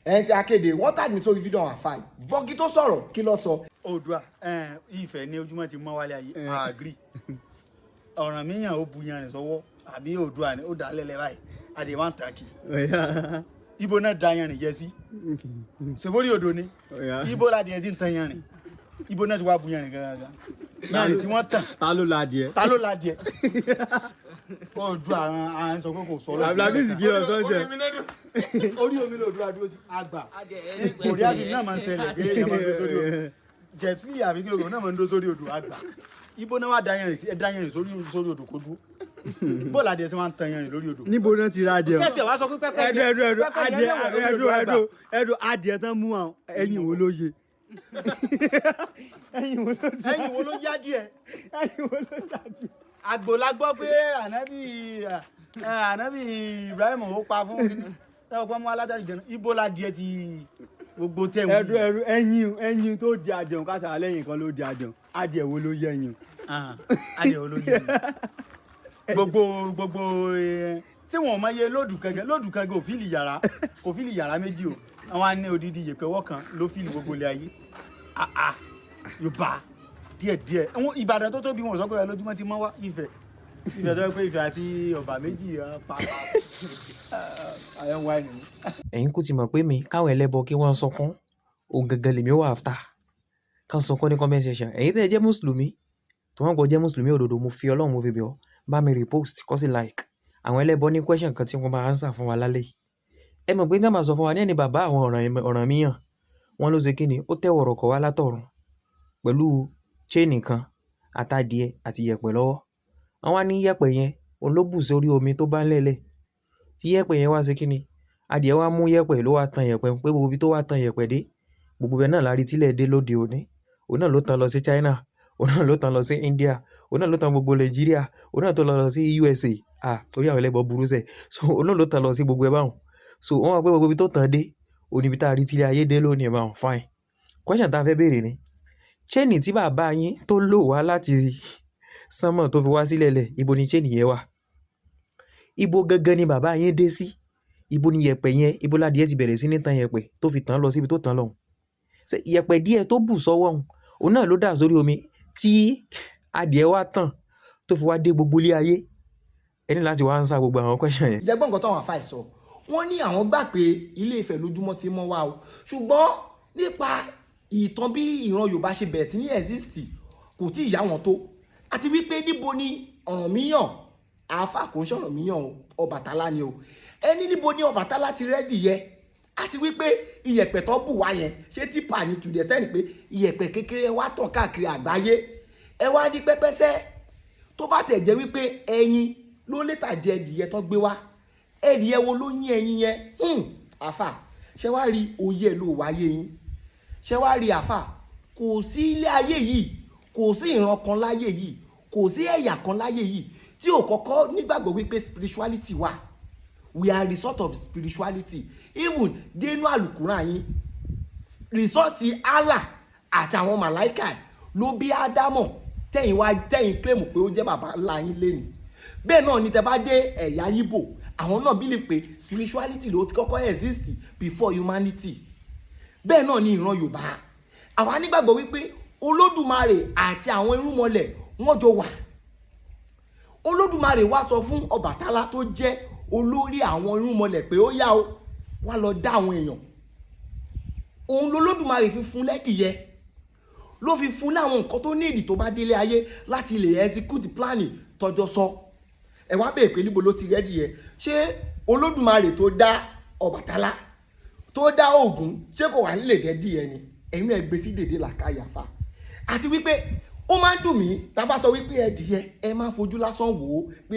ẹ̀yìn tí a kéde wọ́n tag mi sórí fídíò àwọn àfáà Bọ́gí tó sọ̀rọ̀ kí ló sọ. Oòduà Ifẹ̀ ní ojúmọ́ ti mọ́ wálé ayé àgírí Ọ̀rànmíyàn ó bu yanrìn sọ́wọ́ àbí Oòduà ni ó dá lẹ́lẹ́ báyìí adé wá ń tàkì ibo náà da yanrìn jẹ sí ṣèbórí odò ni ibo ládìẹ ti ń tan yanrìn ibo náà ti wá bu yanrìn gangan yanrìn tí wọ́n tàn ta ló ládìẹ Oòduà àwọn sọ pé kò sọ lọ Abdulaziz kí lọ sọ́jẹ́ orí omi lòdùà dúró sí àgbà orí àti náà máa ń ṣẹlẹ̀ pé èèyàn máa ń dó sórí odò jẹ̀tí àbí kílógún náà máa ń dó sórí odò àgbà ibo náà wá da yanrìn sí ẹ da yanrìn sórí odò kó dúró bọ́ọ̀lù adìẹ sí máa ń tan yanrìn lórí odò. níbo náà ti ra adìẹ. kẹ́tì wá sọ pé pẹ́pẹ́ ẹdùn adìẹ tán mú àwọn ẹyin wo ló yẹ. ẹyin wo ló yá díẹ̀. ẹyin wo ló yá díẹ̀. àgbò la gbọ́ pé ànábì Ibrahim ó pa fún mi táwọn ọgbọ́n mú alájáde jẹun ibo la díẹ̀ ti gbogbo tẹ̀ wí. ẹyin tó di adìẹ káta lẹ́yìn kan ló di adìẹ wo ló yẹ ẹyin. adìẹ wo ló yẹ ẹyin gbogbo tí wọn máa yẹ lóòdù kankan kò fíìlì yàrá méjì o àwọn á ní odidi yèpẹ̀ ọwọ́ kan ló fíìlì gbogbo ilé ayé Yorùbá díẹ̀ àwọn Ìbàdàn tó tóbi wọn sọ pé lójúmọ́ ti mọ́ wá Ifẹ̀ tó pé Ifẹ̀ àti ọba méjì pàápàá àyẹ̀wò àìní. ẹ̀yin kò ti mọ̀ pé mi káwọn ẹlẹ́bọ kí wọ́n sọkún òun gangan lèmi ó wà áfítà kan sọkún ní comment section ẹ̀yin tẹ́ ẹ jẹ́ mùsùlùmí tó wọ́n kọ́ jẹ́ mùsùlùmí òdodo mo fi Ọlọ́run mo fi bẹ̀ ọ́ bá mi repost kọ́ sí like àwọn ẹlẹ́bọ ní question kan tí wọ́n máa answer fún wa lálẹ́ yìí ẹ mọ̀ pé ní àmà sọ fún wa ní ẹni bàbá àwọn Ọ̀rànmíyàn wọn ló ṣe kí ni ó tẹ́ wọ̀rọ̀kọ̀ wá látọ̀run pẹ̀lú chain kan àtàdìẹ àti yẹ̀pẹ̀ lọ́wọ́ àwọn á ní yẹ̀pẹ̀ yẹn òun ló bù sórí omi tó bá ń lẹ̀lẹ̀ tí yẹ̀pẹ̀ yẹn wá ṣe kí ni adìẹ wá mú yẹ̀pẹ̀ ló wá tan yẹ̀pẹ̀ pé gbogbo ibi tó wá tan yẹ̀pẹ̀ dé gbogbo bẹ́ẹ̀ náà lárí tílẹ̀ dé lóde òní òun náà ló tan lọ sí China òun náà ló tan lọ sí India òun náà ló tan gbogbo Nàìjíríà òun náà tó lọ sí USA torí àwọn ẹlẹ́bọ burú sẹ̀ so òun náà ló tan lọ sí gbogbo ẹ̀ báwọn so wọ́n wá pé gbogbo ibi tó tàn dé òní ibi tá a rí tílé ayé dé lónìí ẹ̀ báwọn fine question tá a fẹ́ béèrè ni chain tí bàbá yín tó lò wá láti sánmọ̀ tó fi wá sílẹ̀ lẹ̀ ibo ni chain yẹn wà ibo gangan ni bàbá yín dé sí ibo ni yẹ̀pẹ̀ yẹn ibo ládìẹ ti bẹ̀rẹ̀ sí ní tan yẹ̀pẹ̀ tó fi tàn lọ síbi tó tàn lọ́hùn yẹ̀pẹ̀ díẹ̀ tó bù sọ́wọ́ òun náà ló dà sórí omi tí adìẹ wá tàn tó fi wá dé gbogbo ilé ayé ẹni láti wá ń sá gbogbo àwọn question yẹn. jẹgbọ́n nǹkan táwọn àfáà sọ wọ́n ní àwọn gbà pé Ilé Ifẹ̀ lójúmọ́ ti mọ́ wá o ṣùgbọ́n nípa ìtàn bí ìran Yorùbá ṣe bẹ̀rẹ̀ sí ní exist kò tí ì yá wọn tó àti wípé níbo ni Ọ̀rànmíyàn àáfàá kò ń ṣe Ọ̀rànmíyàn Ọbàtálá ni o ẹni níbo ni Ọbàtálá ti rẹ́dì yẹ àti wípé iyẹ̀pẹ̀ tó bù wá yẹn ṣé tipa ni tùdẹ̀ sẹ́ni pé iyẹ̀pẹ̀ kékeré wá tàn káàkiri àgbáyé ẹ wá ní pẹ́pẹ́sẹ́ tó bá tẹ̀ jẹ́ wípé ẹyin ló lè tà jẹ ẹdìyẹ tó gbé wá ẹdìyẹ wo ló yín ẹyin yẹn àfà ṣé wàá rí oyè ló wáyé yín ṣé wàá rí àfà kò sí ilé ayé yìí kò sí ìran kan láyé yìí kò sí ẹ̀yà kan láyé yìí tí ò kọ́kọ́ nígbàgbọ́ wípé spirituality wà we are result of spirituality even dénú àlùkùrán yín result Allah àti àwọn màláìkà ló bí Ádámọ̀ tẹ̀yìn claim pé ó jẹ́ bàbá ńlá yín lẹ́nu bẹ́ẹ̀ náà ni tẹ́ bá dé ẹ̀yà Ìgbò àwọn náà believe pé spirituality ló ti kọ́kọ́ exist before humanity bẹ́ẹ̀ náà ni ìran Yorùbá àwa nígbàgbọ́ wípé Olódùmarè àti àwọn irúnmọlẹ̀ wọ́n jọ wà Olódùmarè wá sọ fún Ọbàtálá tó jẹ́ olórí àwọn irúnmọlẹ̀ pé ó yá o wá lọ dá àwọn èèyàn òun lolódùmarè fi fún lẹ́dìyẹ ló fi fún láwọn nǹkan tó ní ìdí tó bá délé ayé láti lè execute planning tọjọ́ sọ ẹ wá bèèrè pé níbo ló ti rẹ́dì yẹ ṣé Olódùmarè tó dá Ọbàtálá tó dá Ògún ṣé kò wà nílé dẹ́dí ẹ ni ẹ̀yin náà gbé sí dèdè làkàyàfà àti wípé ó máa ń dùn mí tá a bá sọ wípé ẹdìyẹ ẹ máa fojú lásán wò ó pé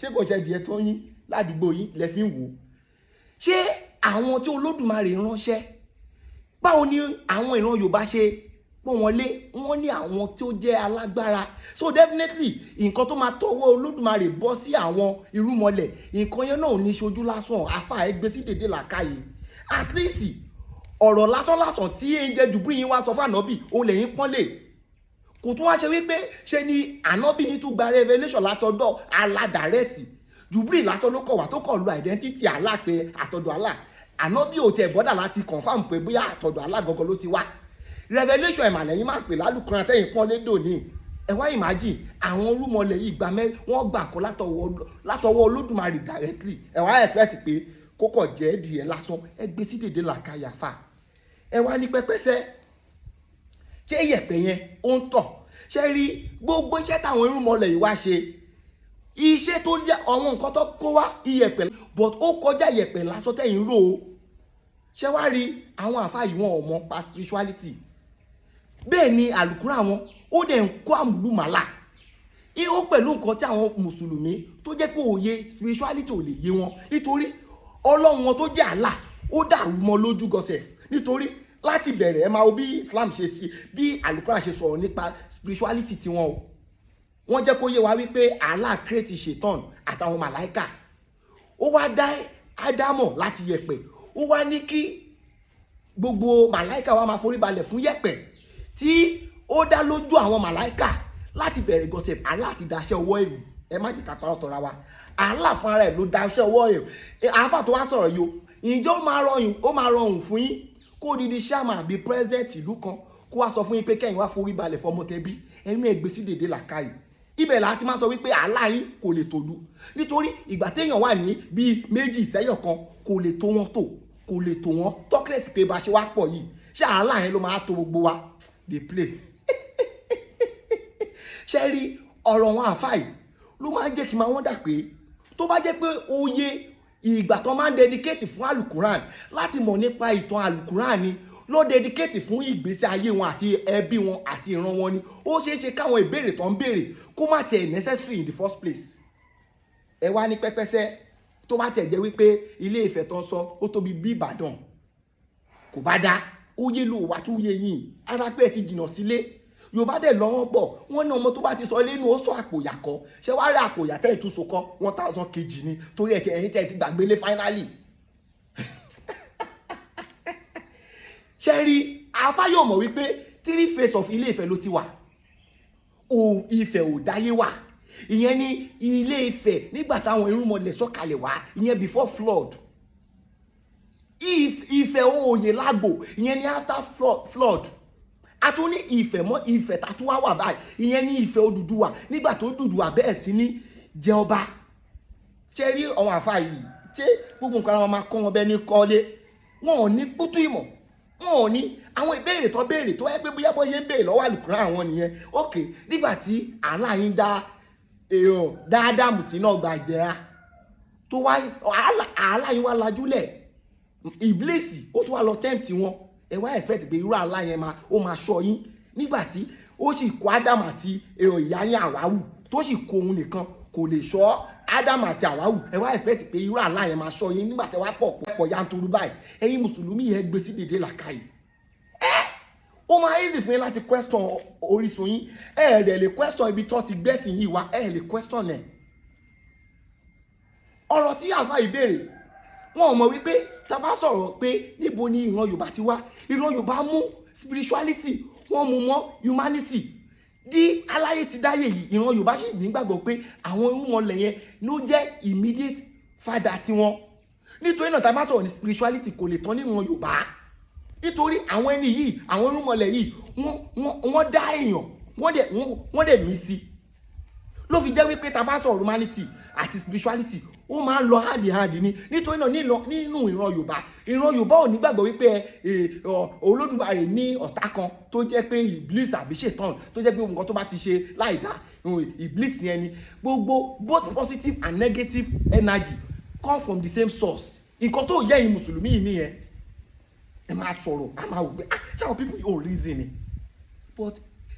ṣé kò ṣe ẹdìyẹ tó yín ládùúgbò yín lẹ fi ń wò ó ṣé àwọn tí Olódùmarè ránṣẹ́ báwo ni àwọn ìran Yorùbá ṣe pọ́n wọn lé wọ́n ní àwọn tí ó jẹ́ alágbára so definitely nǹkan tó máa tọwọ́ Olódùmarè bọ́ sí àwọn irúnmọlẹ̀ nǹkan yẹn náà ò ní ṣojú lásán àfa ẹgbẹ́ sí dèdè làkàyè at least ọ̀rọ̀ lásán tí ẹ̀ǹjẹ̀ Jùbírì yín wá sọ fún ànábì òun lẹ́yìn pọ́nlẹ̀ kò tún wá ṣe wípé ṣe ni ànábì yín tún gba revelation látọ̀dọ̀ Allah direct Jùbírì lásán ló kọ̀ wá tó kọ̀ lu identity Allah pé àtọ̀dọ̀ Allah ànábì ò tẹ̀ bọ́dà láti confam pé bóyá àtọ̀dọ̀ alágọ̀gọ̀ ló ti wá revelation ìmàlẹ́yìn máa pè lálùkùrán àtẹ̀yìn pọ́n lédò ní ẹ wá imagine àwọn olúmọlẹ̀ yìí wọ́n gbà kọ́ látọwọ́ olódùmarè directly ẹ wá expect pé kókò jẹ́ díẹ̀ lásán ẹ gbé sí dèdè làkàyà fà ẹ wá ní pẹ́pẹ́sẹ́ ṣé iyẹ̀pẹ̀ yẹn ó ń tàn ṣé rí gbogbo iṣẹ́ táwọn irúnmọlẹ̀ yìí wá ṣe iṣẹ́ tó yẹ àwọn nǹkan tó kó wá iyẹ̀pẹ̀ but ó kọjá iyẹ̀pẹ̀ lásán tẹ̀yìn rò ó ṣé wá rí àwọn àfáà yìí wọn ò mọ pa spirituality bẹ́ẹ̀ ni àlùkùránì àwọn ó dẹ̀ ń kó àmúlùmálà ó pẹ̀lú nǹkan tí àwọn mùsùlùmí tó jẹ́ pé òye spirituality ò lè yé wọn nítorí ọlọ́run wọn tó jẹ́ Allah ó dàrú mọ́ lójú gọ́sẹ̀f nítorí láti bẹ̀rẹ̀ ẹ máa wo bí Islam ṣe sí bí àlùkùránì ṣe sọ̀rọ̀ nípa spirituality tiwọn o wọ́n jẹ́ kó yé wa wípé Allah create ṣètán àtàwọn màláìkà ó wá dá Ádámọ̀ láti yẹ̀pẹ̀ ó wá ní kí gbogbo màláìkà wa máa forí balẹ̀ fún yẹ̀pẹ̀ tí ó dá lójú àwọn màláìkà láti bẹ̀rẹ̀ gọ́sẹ̀f Allah ti daṣẹ́ ọwọ́ èrò ẹ má jẹ́ ká parọ́ tọ́ra wa Allah fún ara ẹ̀ ló daṣẹ́ ọwọ́ èrò àáfà tó wá sọ̀rọ̀ yìí o ǹjẹ́ ó máa rọrùn fún yín kó dídí chairman àbí president ìlú kan kó wá sọ fún yín pé kẹ́yìn wá forí balẹ̀ fọmọ tẹbí ẹnu ẹ̀ gbé sí dèdè làkàyè ibẹ̀ láti máa sọ wípé Allah yín kò lè tòlú nítorí ìgbà téèyàn wà ní bíi méjì sẹ́yọ̀ kan kò lè tó wọn tó kò lè tó wọn tọ́kìlẹ̀tì pé bá ṣe wá pọ̀ yìí ṣé Allah yẹn ló máa tó gbogbo wa dey play ṣe rí ọ̀rọ̀ wọn àfáì ló máa ń jẹ́ kí n máa wọ́n dà pé tó bá jẹ́ pé oyè ìgbà tó máa ń dedicate fún alukuran láti mọ̀ nípa ìtàn alukuran ni ló dedicate fún ìgbésí ayé wọn àti ẹbí wọn àti ìran wọn ni ó ṣeé ṣe káwọn ìbéèrè tó ń béèrè kó má tiẹ̀ necessary in the first place ẹ wá ní pẹ́pẹ́sẹ́ tó bá tẹ̀ jẹ́ wípé Ilé Ifẹ̀ tó ń sọ ó tóbi bí Ìbàdàn kò bá dá ó yé lò wá tún yé yín ara pé ẹ ti jìnnà sílé Yorùbá dẹ̀ lọ́wọ́ bọ̀ wọ́n ní ọmọ tó bá ti sọ lẹ́nu ó sọ àpòyà kọ́ ṣé wàá rí àpòyà tẹ́ ìtúnṣe kọ́ 1000 kg ni torí ẹ̀yìn tẹ́ ti gbàgbélé finally ṣe rí afáyọ̀ mọ̀ wípé 3 phase of Ilé Ifẹ̀ ló ti wà Ifẹ̀ ò dáyé wà ìyẹn ní Ilé Ifẹ̀ nígbà táwọn irúnmọlẹ̀ sọ̀kalẹ̀ wá ìyẹn before flood Ifẹ̀ òòyè lágbo ìyẹn ní after flood a tún ní Ifẹ̀ mọ́ Ifẹ̀ tàtún wá báyìí ìyẹn ní Ifẹ̀ Odùduwà nígbà tó Odùduwà bẹ́ẹ̀ sí ní jẹ ọba ṣe rí àwọn àfa yìí ṣé gbogbo nǹkan wọn máa kọ́ wọn bẹ́ẹ̀ ní kọ́lé wọn ò ní kútú ìmọ̀ wọn ò ní àwọn ìbéèrè tó béèrè tó yẹ pé bóyá bóyá ń béèrè lọ́wọ́ àlùkùrán àwọn nìyẹn ok nígbà tí Allah yín dá èèyàn dáadáa mùsí náà gba ìdẹ̀ra tó wá Allah yín wá lajúlẹ̀ ìbílẹ̀sì ó tún wá lọ tẹ́ǹtì wọn ẹ wá expect pé irú Allah yẹn ó máa ṣọ́ yín nígbà tí ó sì kó Ádámù àti ìyá yín Àwáwù tó sì kó òun nìkan kò lè ṣọ́ Ádámù àti Àwáwù ẹ wá expect pé irú Allah yẹn máa ṣọ́ yín nígbà tí wàá pọ̀ yanturu báyìí ẹ̀yin mùsùlùmí yẹn gbé sí dèdè làkàyè ó máa easy fún yín láti question orísun yín dẹ̀ lè question ibi tó ti gbẹ́sìn yìí wá lè question ẹ̀ ọ̀rọ̀ tí àfa ìbéèrè wọn ò mọ̀ wípé tá bá sọ̀rọ̀ pé níbo ni ìran Yorùbá ti wá ìran Yorùbá mú spirituality wọ́n mú mọ́ humanity di aláyé ti dáyé yìí ìran Yorùbá sì nígbàgbọ́ pé àwọn irúnmọlẹ̀ yẹn ló jẹ́ immediate father tiwọn nítorí náà tá bá sọ̀rọ̀ ní spirituality kò lè tán ní ìran Yorùbá nítorí àwọn ẹni yìí àwọn irúnmọlẹ̀ yìí wọ́n dá èèyàn wọ́n dẹ̀ mí sí ló fi jẹ́ wípé tá bá sọ̀rọ̀ humanity àti spirituality ó máa ń lọ hand in hand ni nítorí náà nínú ìran Yorùbá ò nígbàgbọ́ wípé Olódùmarè ní ọ̀tá kan tó jẹ́ pé Iblis àbí Ṣètán tó jẹ́ pé nǹkan tó bá ti ṣe láìdá Iblis yẹn ni gbogbo both positive and negative energy come from the same source nǹkan tó yẹ ẹ̀yin mùsùlùmí yìí nìyẹn ẹ máa sọ̀rọ̀ a máa wò pé ṣáà people yóò reason ni but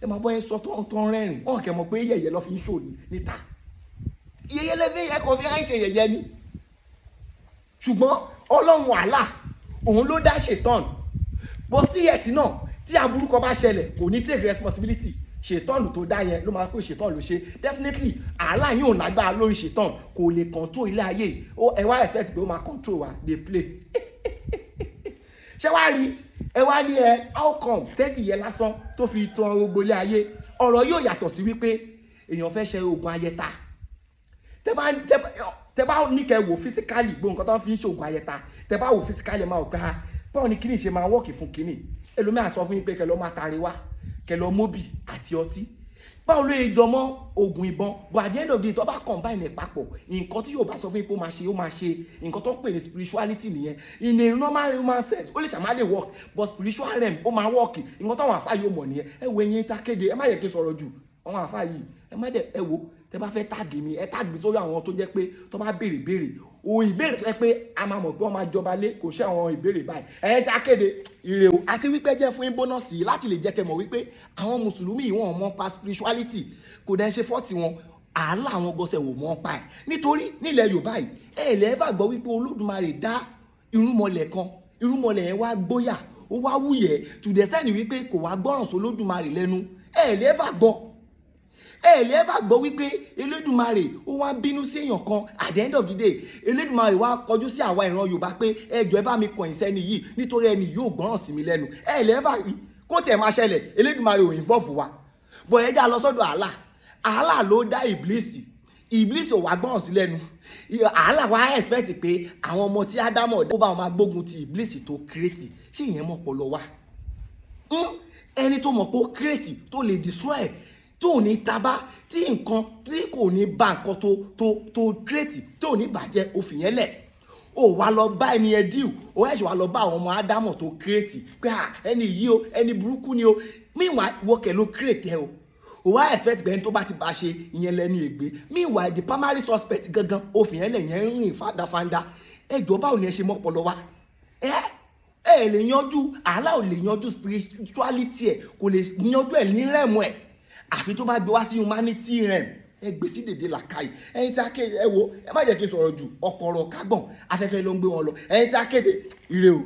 ẹ máa bọ́ yẹn sọ tó ń rẹ́rìn wọn kẹ́ mọ̀ pé yẹ̀yẹ́ lọ́ fi ń ṣò níta yẹ̀yẹ́ lẹ́fẹ̀ẹ́ yẹ kàn fi ráì ṣe yẹ̀yẹ́ ni ṣùgbọ́n Ọlọ́run Allah òun ló dá Ṣètán bó sí ẹ̀tì náà tí aburú kan bá ṣẹlẹ̀ kò ní take responsibility Ṣètán tó dá yẹn ló máa pé Ṣètán ló ṣe definitely Allah yóò lágbára lórí Ṣètán kò lè control ilé ayé ẹ wá expect pé ó máa control wa dey play ṣé wàá rí ẹ wá ní how come tẹ́dì yẹn lásán tó fi tàn gbogbo ilé ayé ọ̀rọ̀ yóò yàtọ̀ sí wípé èèyàn fẹ́ ṣe oògùn ayẹta tẹ́ tẹ bá ní kẹ wò physically gbogbo nǹkan tó ń fi ń ṣoògùn ayẹta tẹ bá wò physically máa wò pé ha báwo ni kíní ṣe máa wọ́ọ̀kì fún kíní ẹlòmíà sọ fún yín pé kẹ lọ máa tari wá kẹ lọ móbì àti ọtí báwo ló yẹ jọmọ́ oògùn ìbọn but at the end of the day tó bá combine ẹ̀ papọ̀ nǹkan tí yóò bá sọ fún yín pé ó máa ṣe nǹkan tó pè ní spirituality nìyẹn in a normal human sense ó lè ṣàmá lè work but spiritual realm ó máa work nǹkan táwọn àfáà yóò mọ̀ nìyẹn ẹ wo eyín tá kéde ẹ má yẹ kí n sọ̀rọ̀ jù àwọn àfáà yìí ẹ má dẹ̀ ẹ wo tẹ bá fẹ́ táàgì mi ẹ táàgì mi sórí àwọn tó jẹ́ pé tó bá béèrè ìbéèrè tó jẹ́ pé a máa mọ̀ pé wọ́n máa jọba lé kò ṣe àwọn ìbéèrè báyìí ẹ̀yẹn tí a kéde ire o àti wípé jẹ́ fún yín bónọ́ọ̀sì láti lè jẹ́ kẹ́ mọ̀ wípé àwọn mùsùlùmí yìí wọ́n mọ̀ pa spirituality kò dẹ́ ṣe fọ́ọ̀tì wọn àálà àwọn gọ́sẹ̀ wò mọ́ pa ẹ̀ nítorí nílẹ̀ Yorùbá yìí ẹ̀ lẹ́ẹ̀fà gbọ́ wípé Olódùmarè dá irúnmọlẹ̀ kan irúnmọlẹ̀ yẹn wá gbóyà ó wá wúyẹ̀ to the extent wípé kò wá gbọ́ràn sí Olódùmarè lẹ́nu ẹ̀ lẹ́ẹ̀fà gbọ́ gbọ́ wípé Elédùmarè ó wá bínú sí èèyàn kan at the end of the day Elédùmarè wá kọjú sí àwa ìran Yorùbá pé ẹjọ́ ẹ bá mi kọ̀yìn sẹ́ni yìí nítorí ẹni yóò gbọ́ràn sí mi lẹ́nu kó tiẹ̀ máa ṣẹlẹ̀ Elédùmarè ò involve wa bọ̀ ẹja lọ sọ́dọ̀ Allah ló dá Ìbílísì ò wá gbọ́ràn sí lẹ́nu Allah wá expect pé àwọn ọmọ tí Ádámọ̀ ó bá wọn máa gbógun ti Ìbílísì tó kírètì ṣé ìyẹn mọ̀ pọ̀ lọ wá ẹni tó mọ̀ pé ó kírètì tó lè destroy tó ní tabá tí nǹkan tí kò ní ba nǹkan tó kírètì tó ní bàjẹ́ òfin yẹn lẹ̀ ó wá lọ bá ẹni ẹ díù ó ẹ̀ṣẹ̀ wá lọ bá àwọn ọmọ Ádámọ̀ tó kírètì pé ẹni yìí o ẹni burúkú ni o meanwhile wọ́kẹ̀ ló kírètì ẹ o ó wá expect bẹ́ẹ̀ tó bá ti bá ṣe ìyẹn lẹ́nu ègbé meanwhile the primary suspect gangan òfin yẹn lẹ̀ yẹn ń rìn fandafanda ẹjọ́ báwo ni ẹ ṣe mọ́pọlọ wá ẹ lè yanjú Allah ò lè yanjú spirituality ẹ kò lè yanjú ẹ ní rẹ̀mú ẹ àfi tó bá gbé wá sí humanity rẹ̀ ẹ gbé sí dèdè làkàyè ẹ̀yin tí a kéde ẹ wo ẹ má jẹ́ kí n sọ̀rọ̀ jù ọ̀pọ̀ ọ̀rọ̀ kágbọ̀n afẹ́fẹ́ ló ń gbé wọn lọ ẹ̀yin tí a kéde ire o.